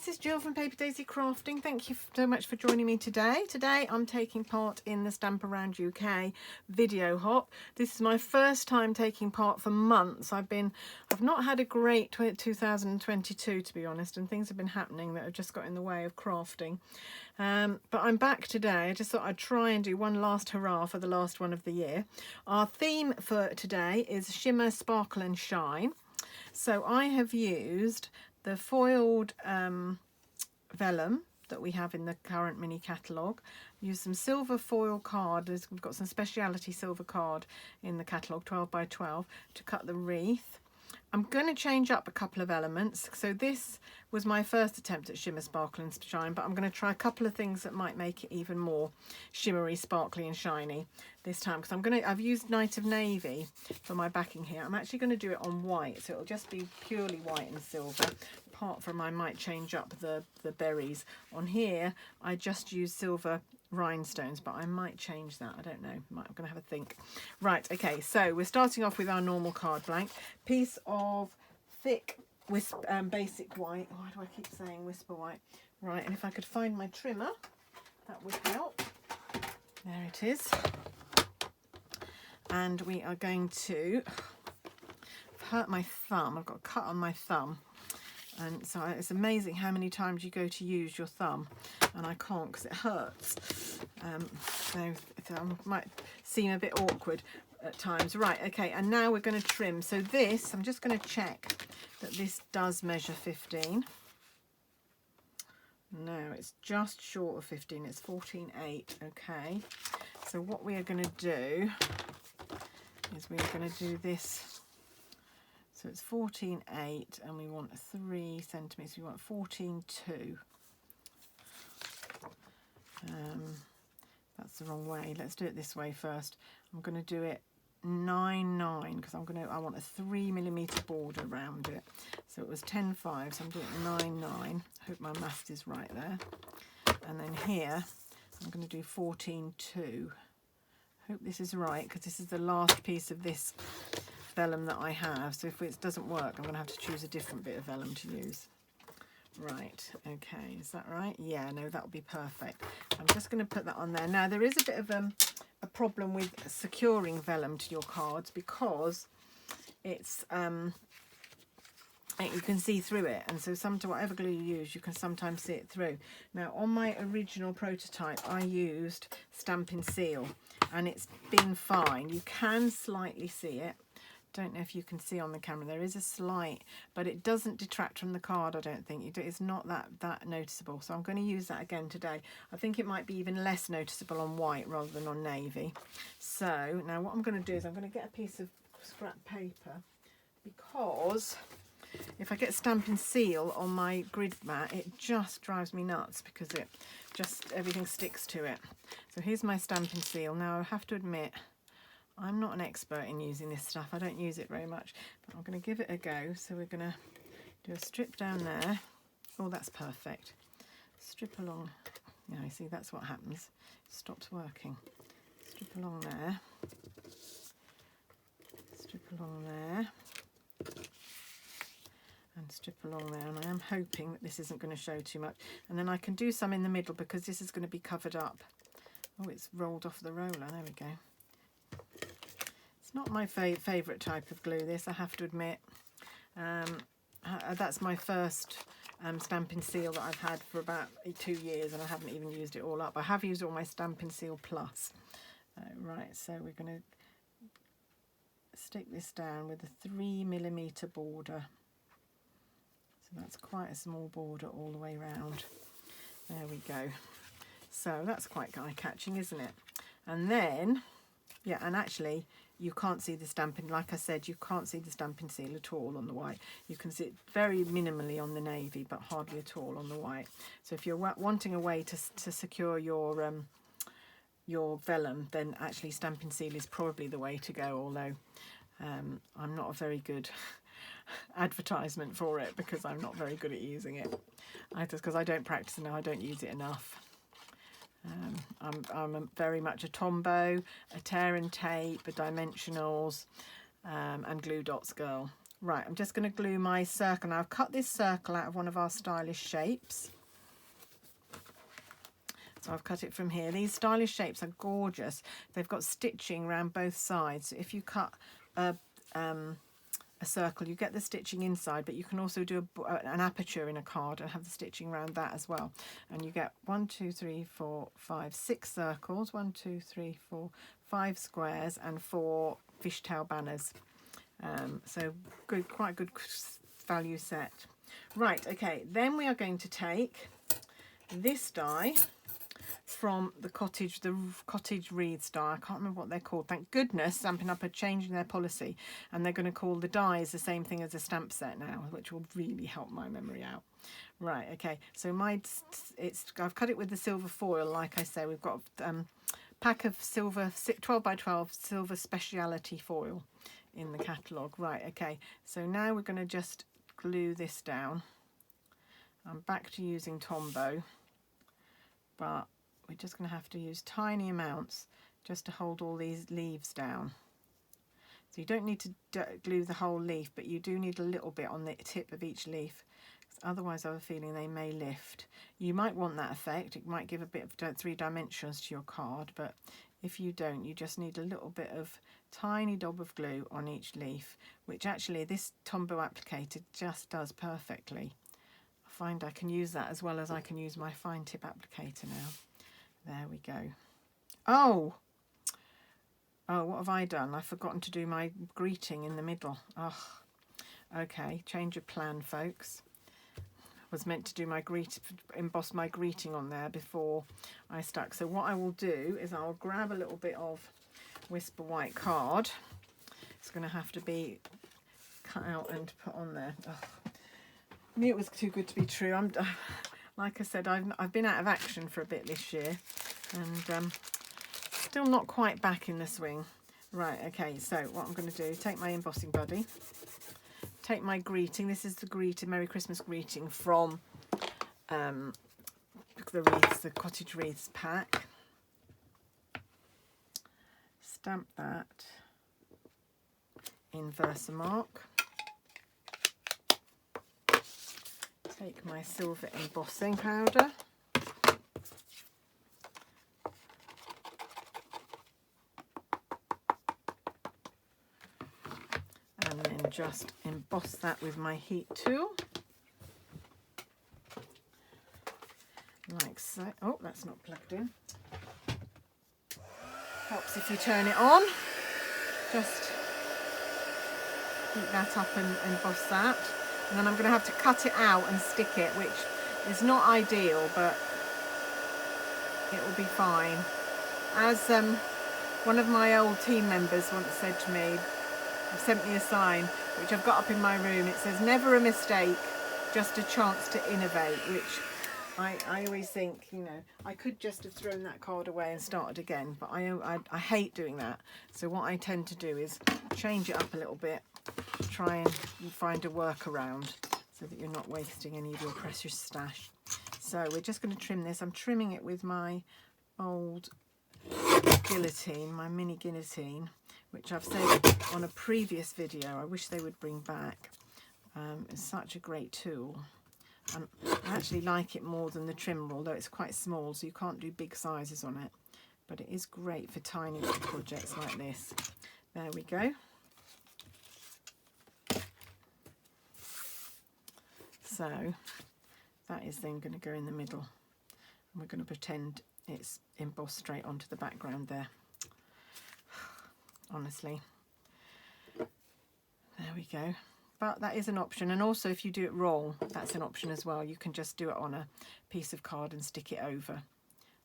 this is Jill from Paper Daisy Crafting. Thank you so much for joining me today. Today I'm taking part in the Stamp Around UK video hop. This is my first time taking part for months. I've not had a great 2022 to be honest, and things have been happening that have just got in the way of crafting. But I'm back today. I just thought I'd try and do one last hurrah for the last one of the year. Our theme for today is Shimmer, Sparkle and Shine. So I have used the foiled vellum that we have in the current mini catalogue. Use some silver foil card. We've got some speciality silver card in the catalogue, 12 by 12, to cut the wreath. I'm going to change up a couple of elements. So this was my first attempt at Shimmer, Sparkle and Shine, but I'm going to try a couple of things that might make it even more shimmery, sparkly and shiny this time, because I've used Night of Navy for my backing here. I'm actually going to do it on white, so it'll just be purely white and silver. Apart from I might change up the berries. On here, I just use silver rhinestones, but I might change that. I don't know. I'm going to have a think. Right, okay, so we're starting off with our normal card blank. Piece of thick basic white. Why do I keep saying whisper white? Right, and if I could find my trimmer, that would help. There it is. And we are going to... I've hurt my thumb. I've got a cut on my thumb. And so it's amazing how many times you go to use your thumb and I can't because it hurts. So it might seem a bit awkward at times. Right, okay, and now we're going to trim. So this, I'm just going to check that this does measure 15. No, it's just short of 15. It's 14.8. Okay, so what we are going to do is we are going to do this. So it's 14.8 and we want 3 centimetres, we want 14.2. That's the wrong way. Let's do it this way first. I'm going to do it 9.9 because I want a 3mm border around it. So it was 10.5, so I'm doing 9.9. Hope my math is right there. And then here I'm going to do 14.2. Hope this is right because this is the last piece of this vellum that I have, so if it doesn't work I'm going to have to choose a different bit of vellum to use. Right, okay, is that right? Yeah, no, that'll be perfect. I'm just going to put that on there. Now there is a bit of a problem with securing vellum to your cards because it's you can see through it, and so whatever glue you use you can sometimes see it through. Now on my original prototype I used Stampin' Seal and it's been fine. You can slightly see it. Don't know if you can see on the camera, there is a slight, but it doesn't detract from the card, I don't think. It's not that noticeable, so I'm going to use that again today. I think it might be even less noticeable on white rather than on navy. So now what I'm going to do is I'm going to get a piece of scrap paper, because if I get Stampin' Seal on my grid mat it just drives me nuts because everything sticks to it. So here's my Stampin' Seal. Now I have to admit I'm not an expert in using this stuff. I don't use it very much, but I'm going to give it a go. So we're going to do a strip down there. Oh, that's perfect. Strip along. Yeah, you see, that's what happens. It stops working. Strip along there. Strip along there. And strip along there. And I am hoping that this isn't going to show too much. And then I can do some in the middle because this is going to be covered up. Oh, it's rolled off the roller. There we go. Not my favourite type of glue, this, I have to admit. That's my first Stampin' Seal that I've had for about 2 years and I haven't even used it all up. I have used all my Stampin' Seal Plus. Right, so we're going to stick this down with a 3mm border. So that's quite a small border all the way around. There we go. So that's quite eye-catching, isn't it? And then, yeah, and actually you can't see the stamping, like I said, you can't see the Stampin' Seal at all on the white. You can see it very minimally on the navy, but hardly at all on the white. So if you're wanting a way to secure your vellum, then actually Stampin' Seal is probably the way to go, although I'm not a very good advertisement for it because I'm not very good at using it. Because I don't practice enough, I don't use it enough. I'm very much a Tombow, a tear and tape, a dimensionals and glue dots girl. Right, I'm just going to glue my circle. Now I've cut this circle out of one of our stylish shapes. So I've cut it from here. These stylish shapes are gorgeous. They've got stitching around both sides. So if you cut a circle, you get the stitching inside, but you can also do an aperture in a card and have the stitching around that as well. And you get 1, 2, 3, 4, 5, 6 circles, 1, 2, 3, 4, 5 squares, and 4 fishtail banners. So good, quite good value set. Right, okay, then we are going to take this die from the cottage wreaths die. I can't remember what they're called. Thank goodness Stampin' Up are changing their policy, and they're going to call the dies the same thing as a stamp set now, which will really help my memory out. Right, okay, so I've cut it with the silver foil. Like I say, we've got pack of silver 12 by 12 silver speciality foil in the catalogue. Right, okay, so now we're going to just glue this down. I'm back to using Tombow, but we're just going to have to use tiny amounts just to hold all these leaves down. So you don't need to glue the whole leaf, but you do need a little bit on the tip of each leaf, otherwise I have a feeling they may lift. You might want that effect. It might give a bit of 3 dimensions to your card, but if you don't, you just need a little bit of tiny dob of glue on each leaf, which actually this Tombow applicator just does perfectly. I find I can use that as well as I can use my fine tip applicator now. There we go. Oh, what have I done? I've forgotten to do my greeting in the middle. Oh, okay, change of plan, folks. Was meant to do my emboss my greeting on there before I stuck. So what I will do is I'll grab a little bit of Whisper White card. It's going to have to be cut out and put on there. Oh, I knew it was too good to be true. Like I said, I've been out of action for a bit this year, and still not quite back in the swing. Right, okay, so what I'm going to do, take my embossing buddy, take my greeting. This is the Merry Christmas greeting from the Cottage Wreaths pack. Stamp that in Versamark. Take my silver embossing powder. And then just emboss that with my heat tool. Like so. Oh, that's not plugged in. Helps if you turn it on. Just heat that up and emboss that. And then I'm going to have to cut it out and stick it, which is not ideal, but it will be fine. As one of my old team members once said to me, sent me a sign, which I've got up in my room. It says, "Never a mistake, just a chance to innovate," which I always think, you know, I could just have thrown that card away and started again, but I hate doing that. So what I tend to do is change it up a little bit, try and find a workaround so that you're not wasting any of your precious stash. So we're just going to trim this. I'm trimming it with my old guillotine, my mini guillotine, which I've said on a previous video I wish they would bring back. It's such a great tool. I actually like it more than the trimmer, although it's quite small, so you can't do big sizes on it. But it is great for tiny little projects like this. There we go. So that is then going to go in the middle. And we're going to pretend it's embossed straight onto the background there. Honestly. There we go. But that is an option, and also if you do it wrong, that's an option as well. You can just do it on a piece of card and stick it over.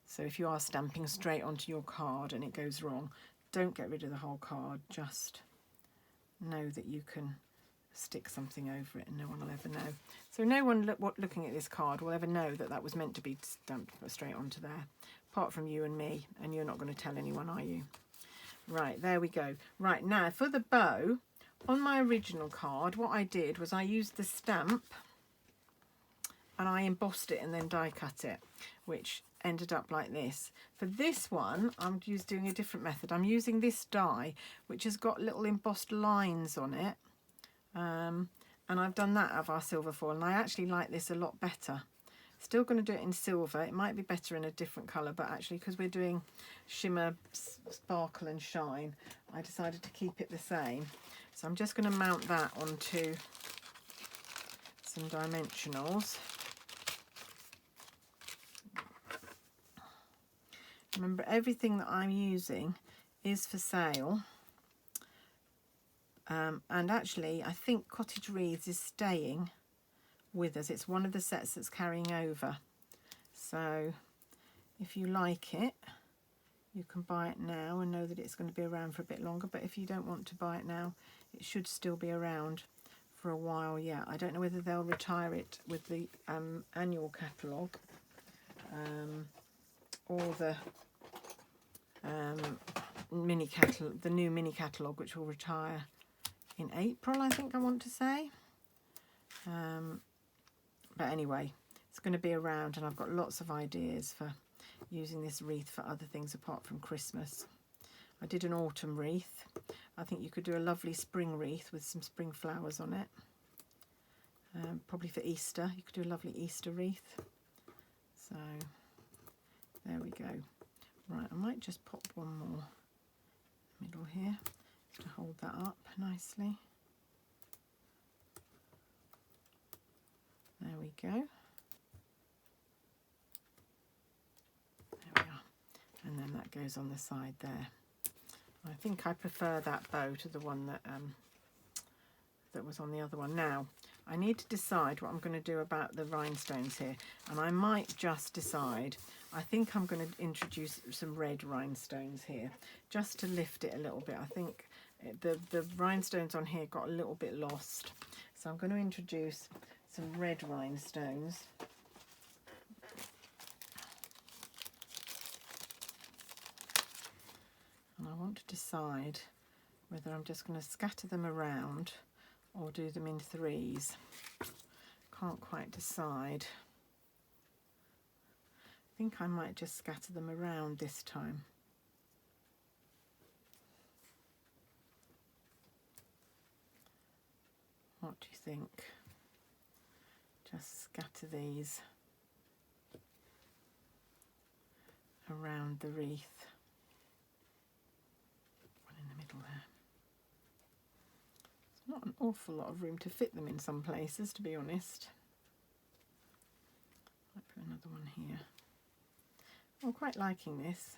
So if you are stamping straight onto your card and it goes wrong, don't get rid of the whole card. Just know that you can stick something over it and no one will ever know. So no one looking at this card will ever know that that was meant to be stamped straight onto there, apart from you and me, and you're not going to tell anyone, are you? Right, there we go. Right, now for the bow, on my original card, what I did was I used the stamp and I embossed it and then die cut it, which ended up like this. For this one, I'm doing a different method. I'm using this die, which has got little embossed lines on it. And I've done that of our silver foil, and I actually like this a lot better. Still going to do it in silver. It might be better in a different colour, but actually because we're doing shimmer, sparkle and shine, I decided to keep it the same. So I'm just going to mount that onto some dimensionals. Remember, everything that I'm using is for sale. And actually, I think Cottage Wreaths is staying with us. It's one of the sets that's carrying over. So if you like it, you can buy it now and know that it's going to be around for a bit longer. But if you don't want to buy it now, it should still be around for a while. Yeah, I don't know whether they'll retire it with the annual catalogue or the mini catalogue, the new mini catalogue, which will retire in April, I think I want to say. But anyway, it's going to be around, and I've got lots of ideas for using this wreath for other things apart from Christmas. I did an autumn wreath. I think you could do a lovely spring wreath with some spring flowers on it. Probably for Easter, you could do a lovely Easter wreath. So there we go. Right, I might just pop one more middle here to hold that up nicely. There we go. There we are. And then that goes on the side there. I think I prefer that bow to the one that that was on the other one. Now, I need to decide what I'm going to do about the rhinestones here, and I might just decide. I think I'm going to introduce some red rhinestones here, just to lift it a little bit. I think the rhinestones on here got a little bit lost, so I'm going to introduce some red rhinestones. And I want to decide whether I'm just going to scatter them around or do them in threes. Can't quite decide. I think I might just scatter them around this time. What do you think? Just scatter these around the wreath. One in the middle there. There's not an awful lot of room to fit them in some places, to be honest. I'll put another one here. I'm quite liking this.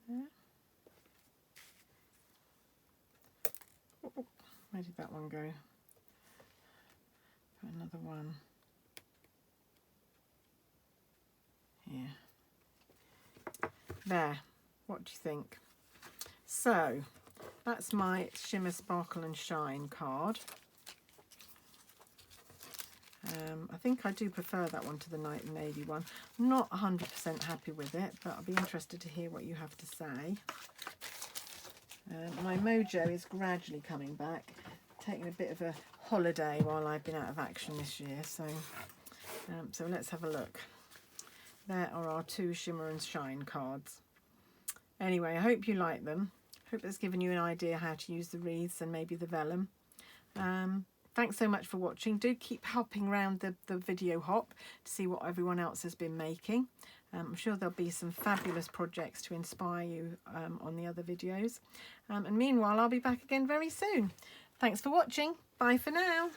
There. Oh, where did that one go? Put another one here. There. What do you think? So that's my Shimmer, Sparkle and Shine card. I think I do prefer that one to the Night and Navy one. I'm not 100% happy with it, but I'll be interested to hear what you have to say. My mojo is gradually coming back, taking a bit of a holiday while I've been out of action this year. So let's have a look. There are our two Shimmer and Shine cards. Anyway, I hope you like them. Hope it's given you an idea how to use the wreaths and maybe the vellum. Thanks so much for watching. Do keep hopping around the video hop to see what everyone else has been making. I'm sure there'll be some fabulous projects to inspire you on the other videos. And meanwhile, I'll be back again very soon. Thanks for watching. Bye for now.